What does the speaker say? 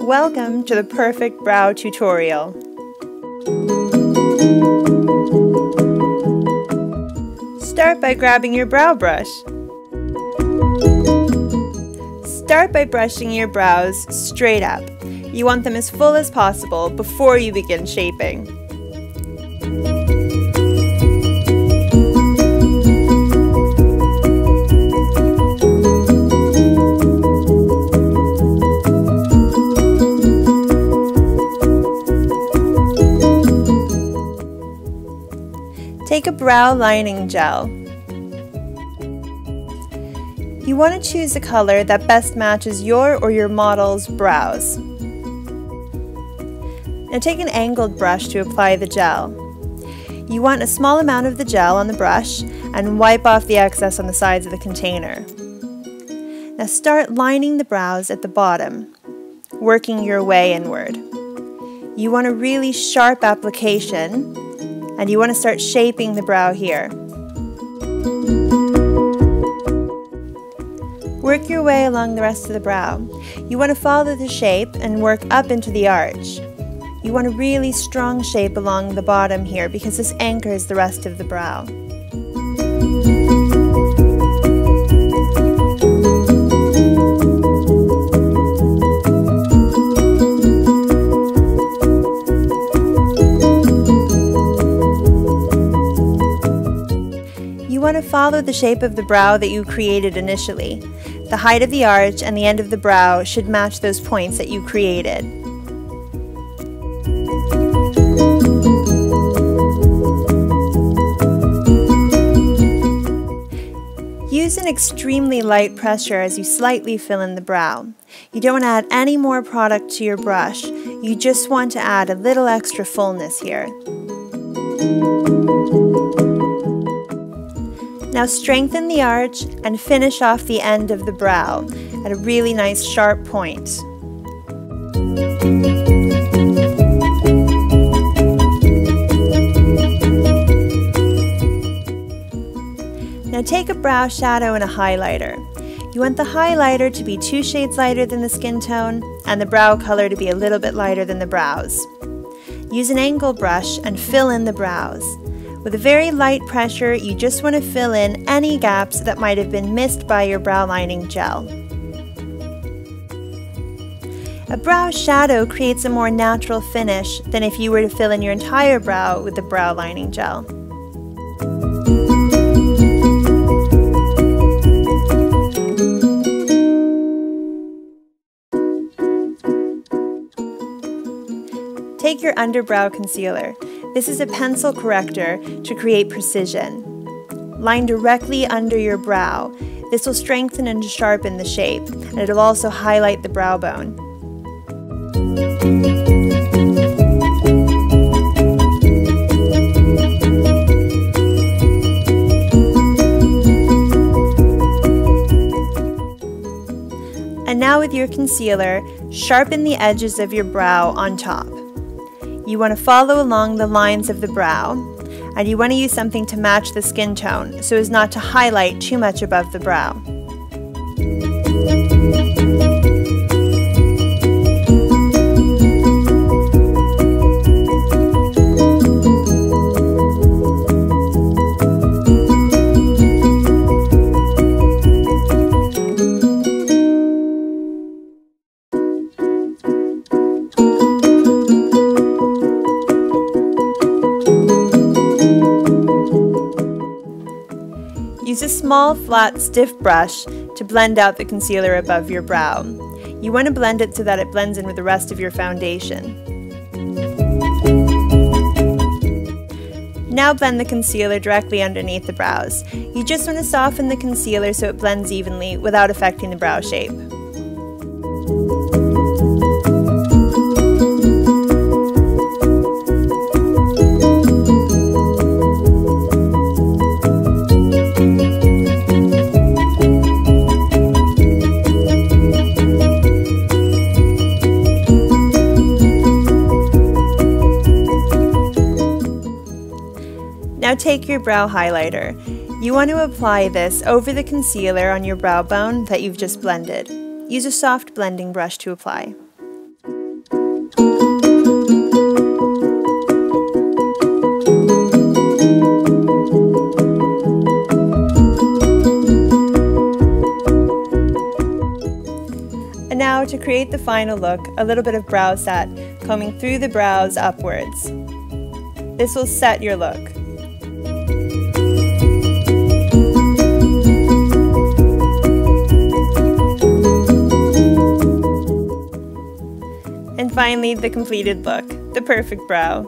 Welcome to the Perfect Brow tutorial. Start by grabbing your brow brush. Start by brushing your brows straight up. You want them as full as possible before you begin shaping. Take a brow lining gel. You want to choose a color that best matches your or your model's brows. Now take an angled brush to apply the gel. You want a small amount of the gel on the brush and wipe off the excess on the sides of the container. Now start lining the brows at the bottom, working your way inward. You want a really sharp application, and you want to start shaping the brow here. Work your way along the rest of the brow. You want to follow the shape and work up into the arch. You want a really strong shape along the bottom here because this anchors the rest of the brow. You want to follow the shape of the brow that you created initially. The height of the arch and the end of the brow should match those points that you created. Use an extremely light pressure as you slightly fill in the brow. You don't want to add any more product to your brush. You just want to add a little extra fullness here. Now strengthen the arch and finish off the end of the brow at a really nice sharp point. Now take a brow shadow and a highlighter. You want the highlighter to be 2 shades lighter than the skin tone and the brow color to be a little bit lighter than the brows. Use an angle brush and fill in the brows. With a very light pressure, you just want to fill in any gaps that might have been missed by your brow lining gel. A brow shadow creates a more natural finish than if you were to fill in your entire brow with the brow lining gel. Take your underbrow concealer. This is a pencil corrector to create precision. Line directly under your brow. This will strengthen and sharpen the shape, and it'll also highlight the brow bone. And now with your concealer, sharpen the edges of your brow on top. You want to follow along the lines of the brow, and you want to use something to match the skin tone so as not to highlight too much above the brow. Use a small, flat, stiff brush to blend out the concealer above your brow. You want to blend it so that it blends in with the rest of your foundation. Now blend the concealer directly underneath the brows. You just want to soften the concealer so it blends evenly without affecting the brow shape. Now take your brow highlighter. You want to apply this over the concealer on your brow bone that you've just blended. Use a soft blending brush to apply. And now to create the final look, a little bit of brow set, combing through the brows upwards. This will set your look. And finally, the completed look, the perfect brow.